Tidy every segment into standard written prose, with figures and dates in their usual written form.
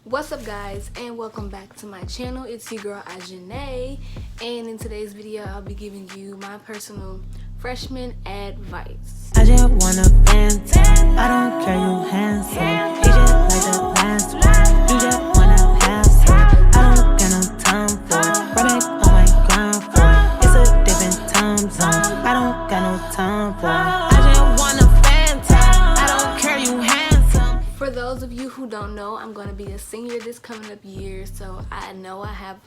What's up guys, and welcome back to my channel. It's your girl Azhane, and in today's video I'll be giving you my personal freshman advice. I just wanna fancy, I don't care you handsome. He just like the last one, you just wanna have some. I don't got no time for it, right back on my grind for it. It's a different time zone, I don't got no time for it. I just wanna fancy, I don't care you handsome. For those of you who don't know, I'm going to be a senior this coming up year, so I know I have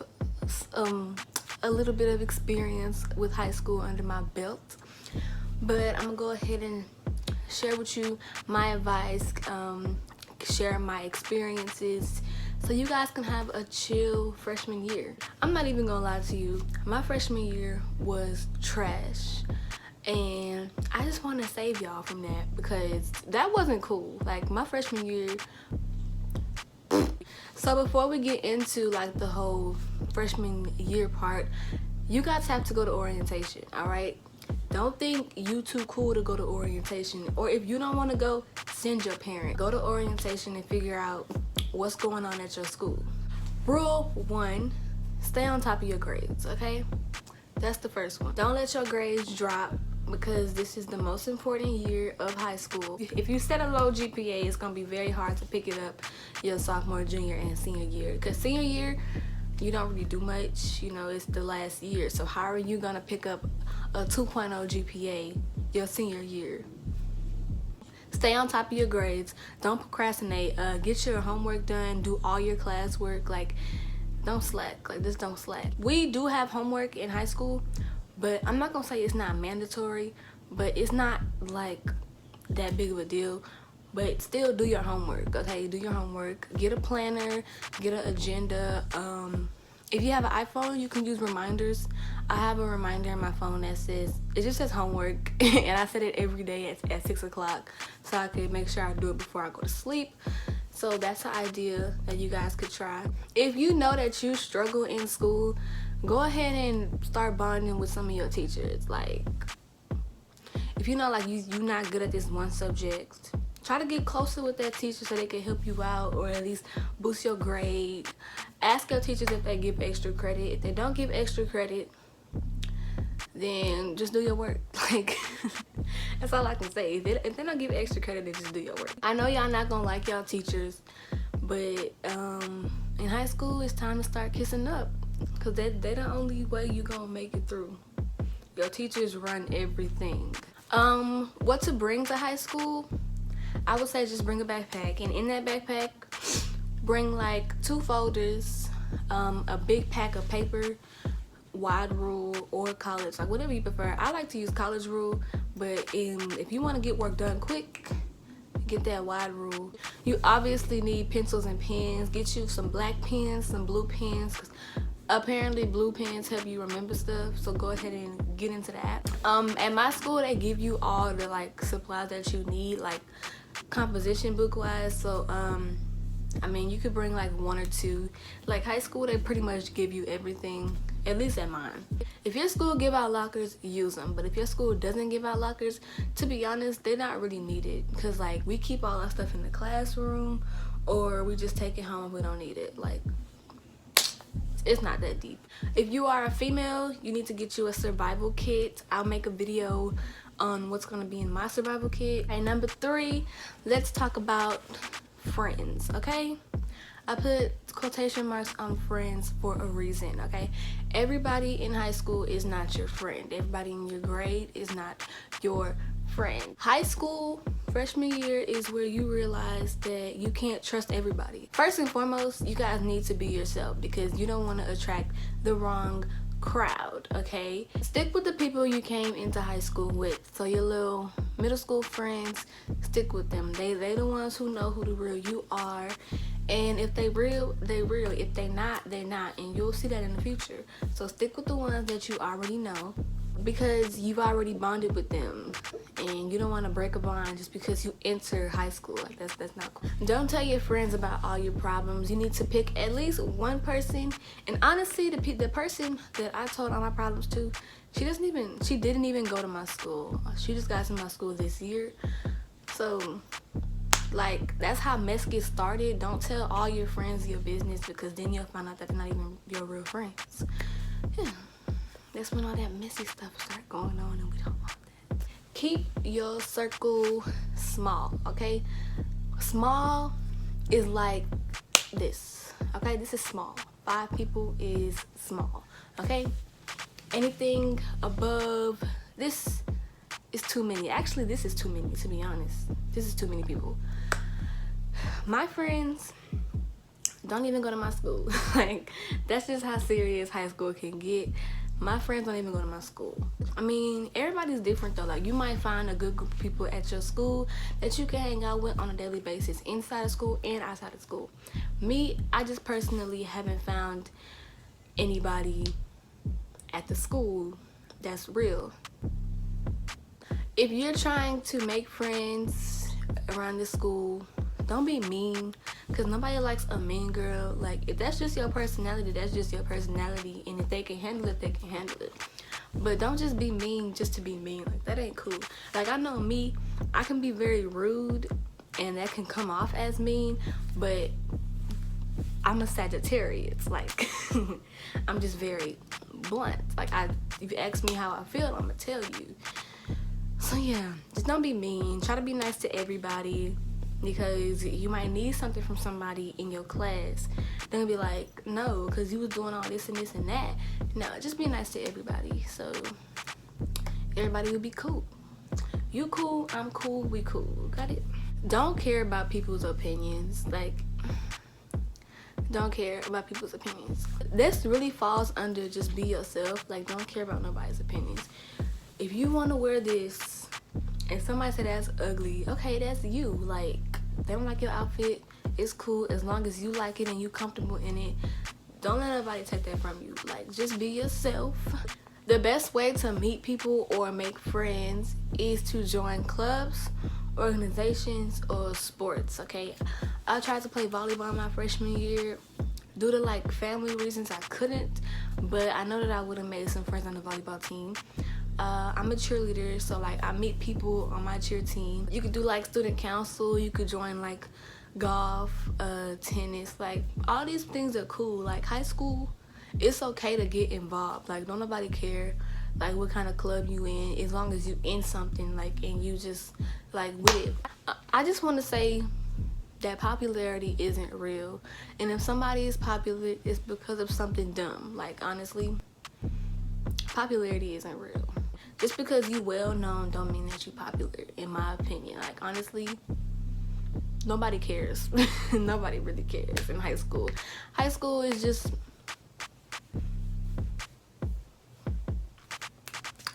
a little bit of experience with high school under my belt. But I'm gonna go ahead and share with you my advice, share my experiences, so you guys can have a chill freshman year. I'm not even gonna lie to you, my freshman year was trash, and I just want to save y'all from that because that wasn't cool. Like, my freshman year. So before we get into like the whole freshman year part, you guys have to go to orientation, all right? Don't think you too cool to go to orientation, or if you don't want to go, send your parent. Go to orientation and figure out what's going on at your school. Rule 1, stay on top of your grades, okay? That's the first one. Don't let your grades drop, because this is the most important year of high school. If you set a low GPA, it's gonna be very hard to pick it up your sophomore, junior, and senior year, because senior year you don't really do much, you know, it's the last year. So how are you gonna pick up a 2.0 GPA your senior year? Stay on top of your grades. Don't procrastinate. Get your homework done. Do all your classwork. Like, don't slack. Like, just don't slack. We do have homework in high school, but I'm not gonna say it's not mandatory, but it's not like that big of a deal. But still, do your homework, okay? Do your homework. Get a planner, get an agenda. If you have an iPhone, you can use reminders. I have a reminder in my phone that says, it just says homework, and I set it every day at 6 o'clock so I can make sure I do it before I go to sleep. So that's an idea that you guys could try. If you know that you struggle in school, go ahead and start bonding with some of your teachers. Like, if you know like you're not good at this one subject, try to get closer with that teacher so they can help you out, or at least boost your grade. Ask your teachers if they give extra credit. If they don't give extra credit, then just do your work. Like, that's all I can say. If they don't give extra credit, then just do your work. I know y'all not gonna like y'all teachers, but in high school, it's time to start kissing up, because they the only way you gonna make it through. Your teachers run everything. What to bring to high school? I would say just bring a backpack, and in that backpack, bring like 2 folders, a big pack of paper, wide rule, or college, like whatever you prefer. I like to use college rule, but if you want to get work done quick, get that wide rule. You obviously need pencils and pens. Get you some black pens, some blue pens, because apparently blue pens help you remember stuff, so go ahead and get into that. At my school, they give you all the like supplies that you need, like composition book wise. So I mean, you could bring like 1 or 2. Like, high school, they pretty much give you everything, at least at mine. If your school give out lockers, use them. But if your school doesn't give out lockers, to be honest, they're not really needed, because like we keep all our stuff in the classroom, or we just take it home if we don't need it. Like, it's not that deep. If you are a female, you need to get you a survival kit. I'll make a video on what's going to be in my survival kit. And number 3, let's talk about friends, okay? I put quotation marks on friends for a reason, okay? Everybody in high school is not your friend. Everybody in your grade is not your friend. High school, freshman year, is where you realize that you can't trust everybody. First and foremost, you guys need to be yourself, because you don't want to attract the wrong crowd, okay? Stick with the people you came into high school with. So your little middle school friends, stick with them. They the ones who know who the real you are, and if they real, they real. If they not, they not, and you'll see that in the future. So stick with the ones that you already know, because you've already bonded with them, and you don't want to break a bond just because you enter high school. Like, that's not cool. Don't tell your friends about all your problems. You need to pick at least one person, and honestly, the person that I told all my problems to, she didn't even go to my school. She just got to my school this year. So Like, that's how mess gets started. Don't tell all your friends your business, because then you'll find out that they're not even your real friends. Yeah, that's when all that messy stuff start going on, and we don't want that. Keep your circle small, okay? Small is like this, okay? This is small. 5 people is small, okay? Anything above this is too many. Actually, this is too many, to be honest. This is too many people. My friends don't even go to my school. Like, that's just how serious high school can get. My friends don't even go to my school. I mean, everybody's different though. Like, you might find a good group of people at your school that you can hang out with on a daily basis, inside of school and outside of school. Me, I just personally haven't found anybody at the school that's real. If you're trying to make friends around the school, don't be mean, because nobody likes a mean girl. Like, if that's just your personality, that's just your personality, and if they can handle it, they can handle it. But don't just be mean just to be mean. Like, that ain't cool. Like, I know me, I can be very rude, and that can come off as mean, but I'm a Sagittarius. Like, I'm just very blunt. Like, if you ask me how I feel, I'm gonna tell you. So yeah, just don't be mean. Try to be nice to everybody, because you might need something from somebody in your class. They're gonna be like, no, because you was doing all this and this and that. No, just be nice to everybody, so everybody will be cool. You cool, I'm cool, we cool. Got it? Don't care about people's opinions. Like, don't care about people's opinions. This really falls under just be yourself. Like, don't care about nobody's opinions. If you want to wear this and somebody say that's ugly, okay, that's you. Like, they don't like your outfit, it's cool. As long as you like it and you comfortable in it, don't let nobody take that from you. Like, just be yourself. The best way to meet people or make friends is to join clubs, organizations, or sports, okay? I tried to play volleyball my freshman year. Due to like family reasons, I couldn't, but I know that I would have made some friends on the volleyball team. I'm a cheerleader, so like I meet people on my cheer team. You could do like student council, you could join like golf, tennis, like all these things are cool. Like, high school, it's okay to get involved. Like, don't nobody care like what kind of club you in, as long as you in something, like, and you just like with it. I just want to say that popularity isn't real, and if somebody is popular, it's because of something dumb. Like, honestly, popularity isn't real. Just because you well known don't mean that you popular, in my opinion. Like, honestly, nobody cares. Nobody really cares in high school. High school is just,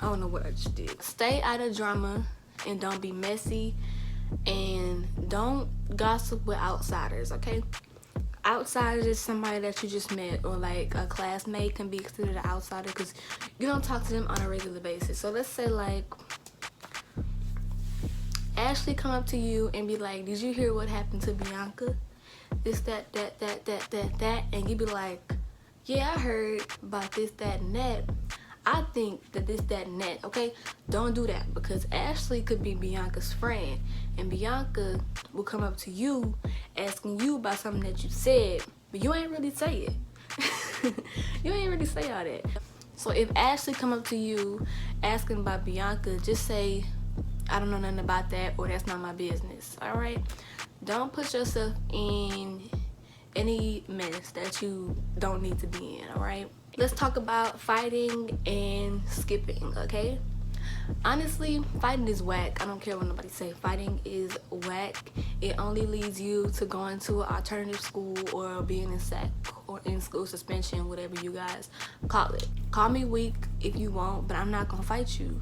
I don't know what I just did. Stay out of drama and don't be messy, and don't gossip with outsiders, okay? Outsiders is somebody that you just met, or like a classmate can be considered an outsider because you don't talk to them on a regular basis. So let's say like Ashley come up to you and be like, did you hear what happened to Bianca? This, that, and you be like, yeah, I heard about this, that, and that. I think that this, that, and that, okay? Don't do that, because Ashley could be Bianca's friend, and Bianca will come up to you asking you about something that you said, but you ain't really say it. You ain't really say all that. So if Ashley come up to you asking about Bianca, just say, I don't know nothing about that, or that's not my business, all right? Don't put yourself in any mess that you don't need to be in, all right? Let's talk about fighting and skipping, okay? Honestly, fighting is whack. I don't care what nobody say. Fighting is whack. It only leads you to going to an alternative school or being in SAC or in school suspension, whatever you guys call it. Call me weak if you want, but I'm not gonna fight you.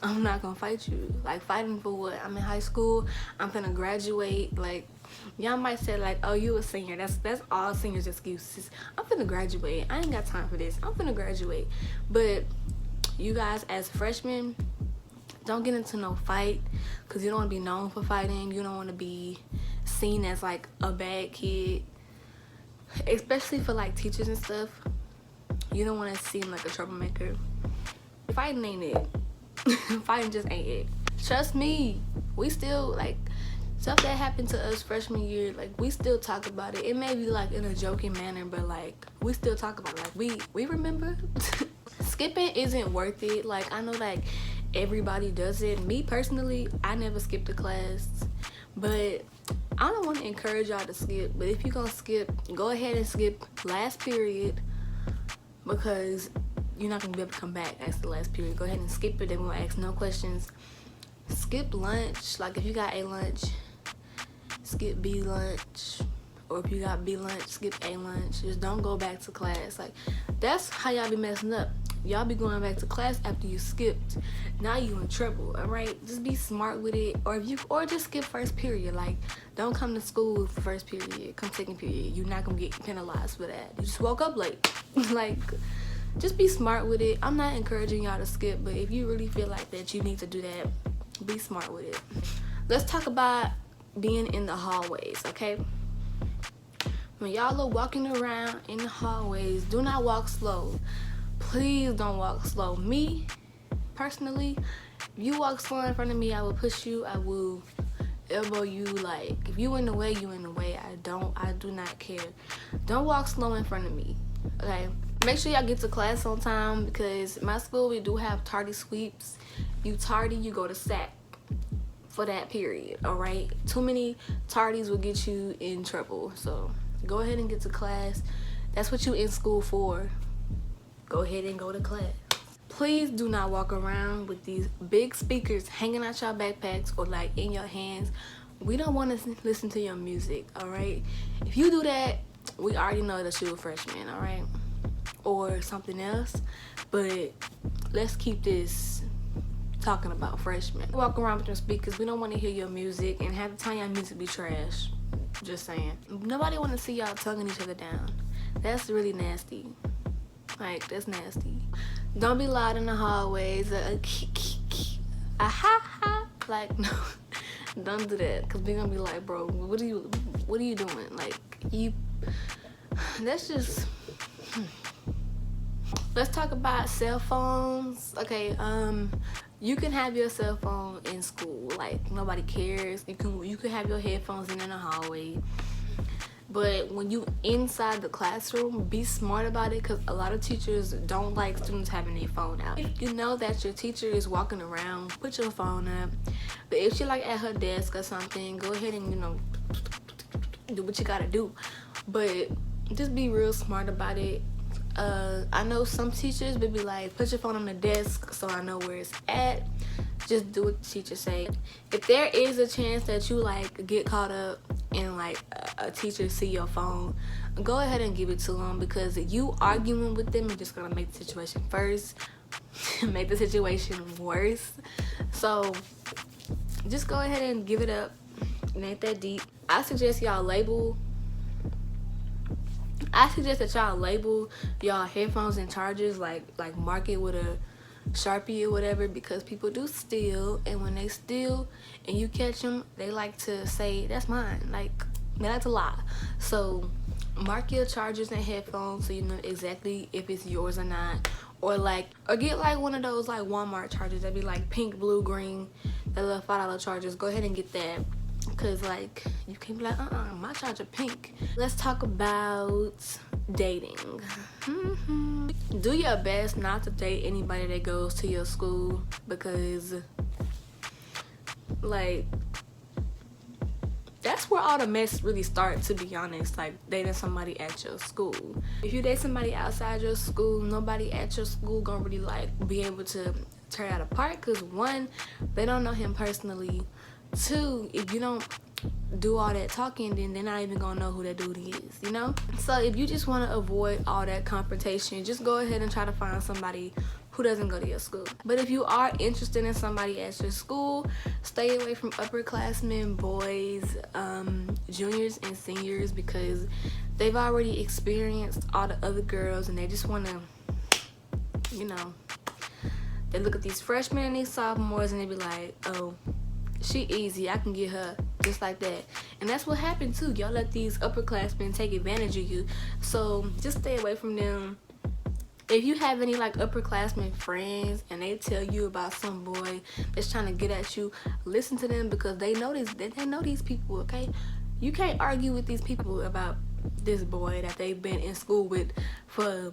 I'm not gonna fight you. Like, fighting for what? I'm in high school. I'm gonna graduate. Like, y'all might say like, oh, you a senior. That's all seniors' excuses. I'm finna graduate. I ain't got time for this. I'm finna graduate. But you guys, as freshmen, don't get into no fight, because you don't want to be known for fighting. You don't want to be seen as like a bad kid, especially for like teachers and stuff. You don't want to seem like a troublemaker. Fighting ain't it. Fighting just ain't it. Trust me, we still like stuff that happened to us freshman year, like we still talk about it. It may be like in a joking manner, but like we still talk about it. Like we remember. Skipping isn't worth it. Like I know like everybody does it. Me personally, I never skipped a class, but I don't want to encourage y'all to skip. But if you're gonna skip, go ahead and skip last period, because you're not gonna be able to come back after the last period. Go ahead and skip it. They won't ask no questions. Skip lunch. Like if you got A lunch, skip B lunch, or if you got B lunch, skip A lunch. Just don't go back to class. Like that's how y'all be messing up. Y'all be going back to class after you skipped. Now you in trouble. All right, just be smart with it. Or just skip first period. Like don't come to school for first period. Come second period. You're not gonna get penalized for that. You just woke up late. Like just be smart with it. I'm not encouraging y'all to skip, but if you really feel like that you need to do that, be smart with it. Let's talk about being in the hallways, okay? When y'all are walking around in the hallways, do not walk slow. Please don't walk slow. Me, personally, if you walk slow in front of me, I will push you. I will elbow you. Like, if you in the way, you in the way. I do not care. Don't walk slow in front of me, okay? Make sure y'all get to class on time, because my school, we do have tardy sweeps. You tardy, you go to SAC for that period, all right? Too many tardies will get you in trouble. So go ahead and get to class. That's what you in school for. Go ahead and go to class. Please do not walk around with these big speakers hanging out your backpacks or like in your hands. We don't want to listen to your music, all right? If you do that, we already know that you're a freshman, all right? Or something else. But let's keep this talking about freshmen. Walk around with your speakers. We don't want to hear your music, and half the time your music be trash. Just saying. Nobody want to see y'all tonguing each other down. That's really nasty. Like, that's nasty. Don't be loud in the hallways. Like, no, don't do that, because we're gonna be like, bro, what are you doing? Like, that's just. Let's talk about cell phones. Okay, you can have your cell phone in school. Like, nobody cares. You can have your headphones in the hallway. But when you inside the classroom, be smart about it, because a lot of teachers don't like students having their phone out. If you know that your teacher is walking around, put your phone up. But if she's like at her desk or something, go ahead and, do what you gotta do. But just be real smart about it. I know some teachers would be like, put your phone on the desk so I know where it's at. Just do what the teacher say. If there is a chance that you like get caught up and like a teacher see your phone, go ahead and give it to them, because you arguing with them is just gonna make the situation make the situation worse. So just go ahead and give it up. It ain't that deep. I suggest that y'all label y'all headphones and chargers, like mark it with a Sharpie or whatever, because people do steal, and when they steal and you catch them, they like to say that's mine. Like, they like to lie. So mark your chargers and headphones so you know exactly if it's yours or not. Or get like one of those like Walmart chargers that be like pink, blue, green, that little $5 chargers. Go ahead and get that, because like you can be like, my charger pink. Let's talk about dating. Do your best not to date anybody that goes to your school, because like that's where all the mess really starts, to be honest. Like, dating somebody at your school. If you date somebody outside your school, nobody at your school gonna really like be able to tear that apart, because one, they don't know him personally. Two, if you don't do all that talking, then they're not even gonna know who that dude is, So if you just want to avoid all that confrontation, just go ahead and try to find somebody who doesn't go to your school. But if you are interested in somebody at your school, stay away from upperclassmen, boys, juniors and seniors, because they've already experienced all the other girls, and they just want to, they look at these freshmen and these sophomores and they be like, oh, she easy, I can get her just like that. And that's what happened too. Y'all let these upperclassmen take advantage of you. So just stay away from them. If you have any like upperclassmen friends and they tell you about some boy that's trying to get at you, listen to them, because they know these people, okay? You can't argue with these people about this boy that they've been in school with for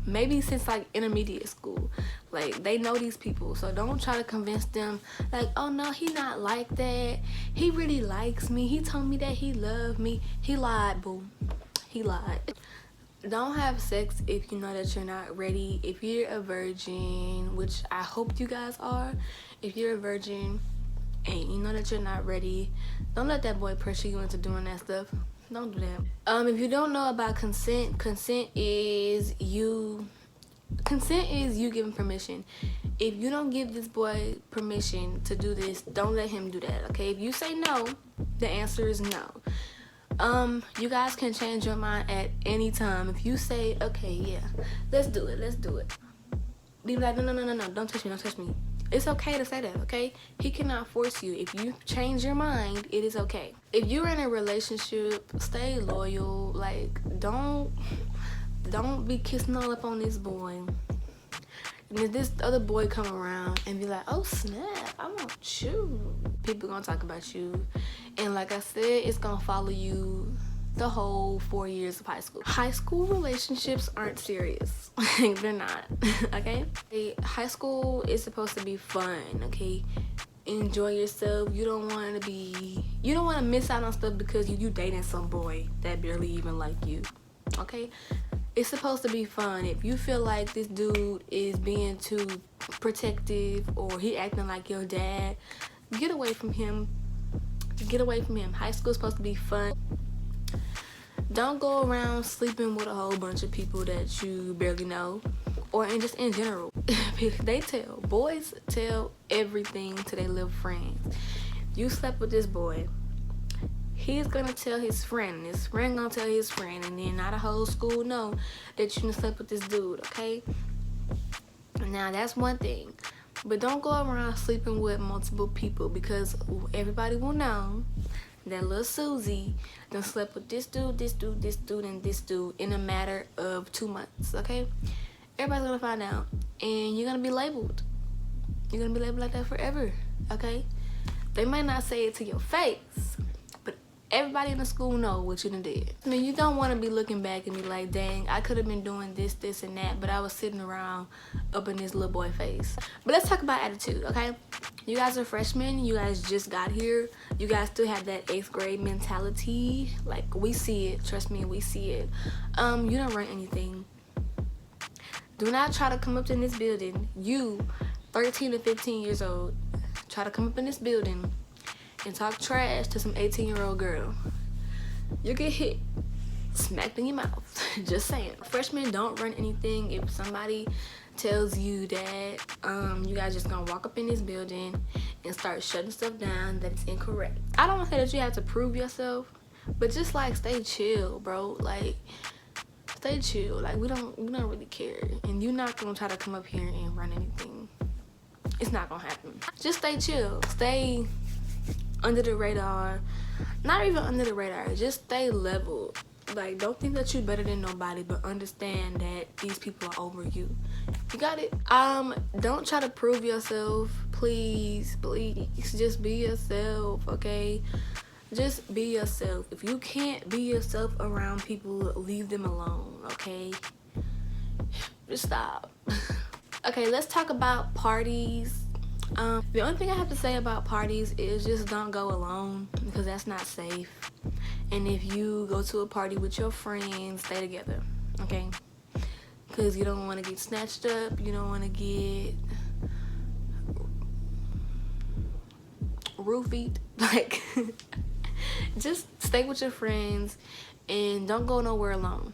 maybe since like intermediate school. Like, they know these people, so don't try to convince them like, oh no, he not like that, he really likes me, he told me that he loved me. He lied, boo. He lied. Don't have sex if you know that you're not ready. If you're a virgin, which I hope you guys are, if you're a virgin and you know that you're not ready, don't let that boy pressure you into doing that stuff. Don't do that. If you don't know about consent, consent is you giving permission. If you don't give this boy permission to do this, don't let him do that, okay? If you say no, the answer is no. You guys can change your mind at any time. If you say, okay, yeah, let's do it, be like, no, don't touch me. It's okay to say that, okay? He cannot force you. If you change your mind, it is okay. If you're in a relationship, stay loyal. Like, don't be kissing all up on this boy. And if this other boy come around and be like, oh snap, I want you, people gonna talk about you. And like I said, it's gonna follow you the whole 4 years of high school. High school relationships aren't serious. They're not, okay? High school is supposed to be fun, okay? Enjoy yourself. You don't want to miss out on stuff because you dating some boy that barely even like you, okay? It's supposed to be fun. If you feel like this dude is being too protective or he acting like your dad, get away from him. Get away from him. High school is supposed to be fun. Don't go around sleeping with a whole bunch of people that you barely know, or just in general. Boys tell everything to their little friends. You slept with this boy, he's gonna tell his friend, and his friend gonna tell his friend, and then not a whole school know that you done slept with this dude, okay? Now that's one thing. But don't go around sleeping with multiple people, because everybody will know that little Susie done slept with this dude, and this dude in a matter of 2 months, okay? Everybody's gonna find out, and you're gonna be labeled. You're gonna be labeled like that forever, okay? They might not say it to your face, but everybody in the school know what you done did. I mean, you don't want to be looking back and be like, dang, I could have been doing this, and that, but I was sitting around up in this little boy face. But let's talk about attitude, okay? You guys are freshmen. You guys just got here. You guys still have that 8th grade mentality. Like, we see it. Trust me, we see it. You don't run anything. Do not try to come up in this building. You, 13 to 15 years old, try to come up in this building and talk trash to some 18-year-old girl. You get hit, smacked in your mouth. Just saying. Freshmen don't run anything. If somebody tells you that you guys just gonna walk up in this building and start shutting stuff down, that it's incorrect. I don't want to say that you have to prove yourself, but just like stay chill, bro. Like, stay chill. Like, we don't really care, and you're not gonna try to come up here and run anything. It's not gonna happen. Just stay chill. Stay under the radar. Not even under the radar. Just stay level. Like, don't think that you're better than nobody, but understand that these people are over you. You got it? Don't try to prove yourself. Please. Just be yourself, okay? Just be yourself. If you can't be yourself around people, leave them alone, okay? Just stop. Okay, let's talk about parties. The only thing I have to say about parties is just don't go alone, because that's not safe. And if you go to a party with your friends, stay together, okay? Because you don't want to get snatched up. You don't want to get roofied. Like, just stay with your friends and don't go nowhere alone.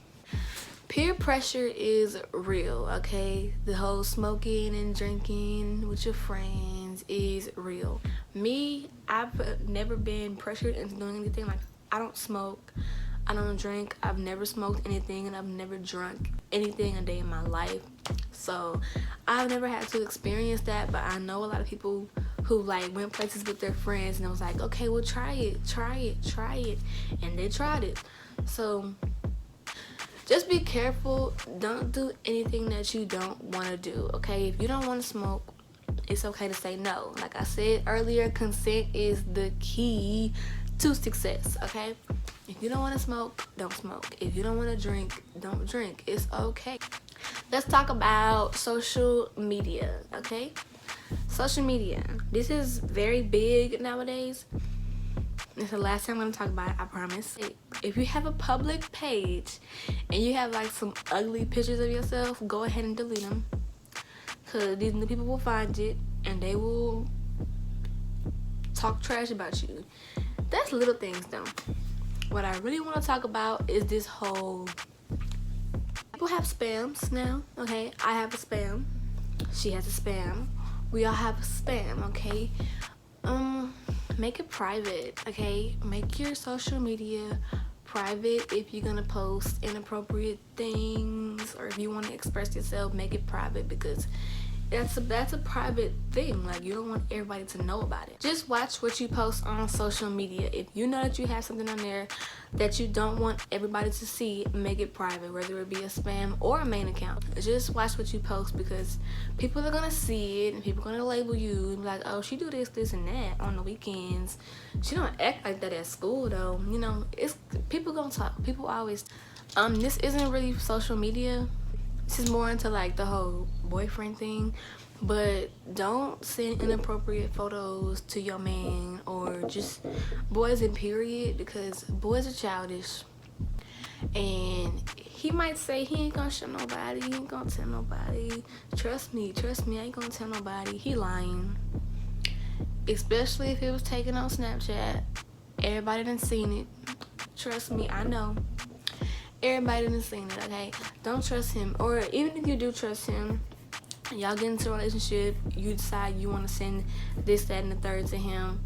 Peer pressure is real, okay? The whole smoking and drinking with your friends is real. Me, I've never been pressured into doing anything. Like, I don't smoke, I don't drink, I've never smoked anything, and I've never drunk anything a day in my life. So I've never had to experience that, but I know a lot of people who like went places with their friends and it was like, okay, well, try it, and they tried it. So just be careful. Don't do anything that you don't want to do, okay? If you don't want to smoke, it's okay to say no. Like I said earlier, consent is the key to success, okay? If you don't want to smoke, don't smoke. If you don't want to drink, don't drink. It's okay. Let's talk about social media, okay? Social media. This is very big nowadays. It's the last time I'm gonna talk about it, I promise. If you have a public page and you have like some ugly pictures of yourself, go ahead and delete them. Cause these new people will find it and they will talk trash about you. That's little things though. What I really want to talk about is this whole, people have spams now, okay? I have a spam. She has a spam. We all have a spam, okay? Make it private, okay? Make your social media private. If you're gonna post inappropriate things or if you want to express yourself, make it private, because that's a private thing. Like, you don't want everybody to know about it. Just watch what you post on social media. If you know that you have something on there that you don't want everybody to see, make it private, whether it be a spam or a main account. Just watch what you post, because people are gonna see it and people are gonna label you and be like, oh, she do this, this, and that on the weekends. She don't act like that at school though. You know, it's people gonna talk. People always. This isn't really social media. This is more into like the whole boyfriend thing, but don't send inappropriate photos to your man or just boys in period, because boys are childish and he might say he ain't gonna show nobody, he ain't gonna tell nobody. Trust me, I ain't gonna tell nobody. He lying. Especially if it was taken on Snapchat. Everybody done seen it. Trust me, I know. Everybody done seen it, okay? Don't trust him. Or even if you do trust him, y'all get into a relationship, you decide you want to send this, that, and the third to him,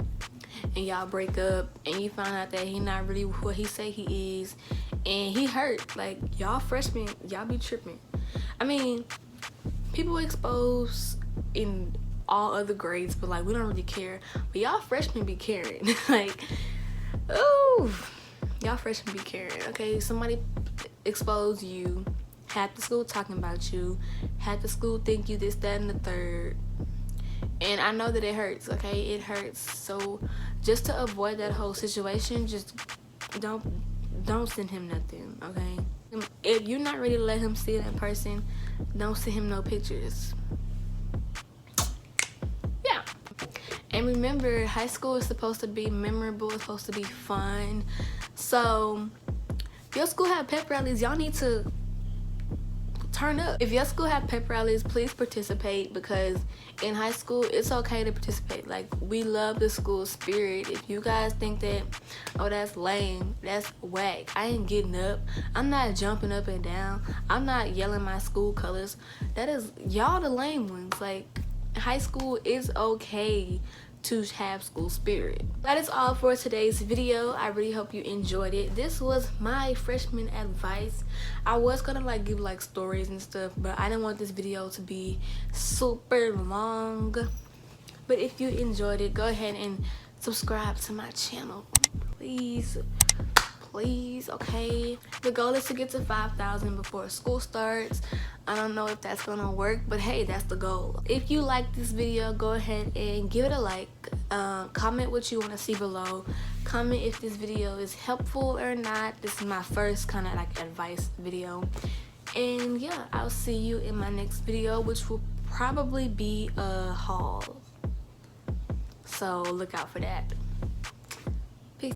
and y'all break up, and you find out that he not really what he say he is, and he hurt. Like, y'all freshmen, y'all be tripping. I mean, people expose in all other grades, but like, we don't really care. But y'all freshmen be caring. Like, ooh, y'all freshmen be caring, okay? Somebody expose you, half the school talking about you, half the school think you this, that, and the third, and I know that it hurts, okay? It hurts. So just to avoid that whole situation, just don't send him nothing, okay? If you're not ready to let him see it in person, don't send him no pictures. Yeah. And remember, high school is supposed to be memorable, it's supposed to be fun. So if your school have pep rallies, y'all need to turn up. If your school have pep rallies, please participate, because in high school it's okay to participate. Like, we love the school spirit. If you guys think that, oh, that's lame, that's whack, I ain't getting up, I'm not jumping up and down, I'm not yelling my school colors, that is y'all the lame ones. Like, high school is okay to have school spirit. That is all for today's video. I really hope you enjoyed it. This was my freshman advice. I was gonna like give like stories and stuff, but I didn't want this video to be super long. But if you enjoyed it, go ahead and subscribe to my channel, please, okay? The goal is to get to 5,000 before school starts. I don't know if that's gonna work, but hey, that's the goal. If you like this video, go ahead and give it a like. Comment what you want to see below. Comment if this video is helpful or not. This is my first kind of like advice video. And yeah, I'll see you in my next video, which will probably be a haul. So look out for that.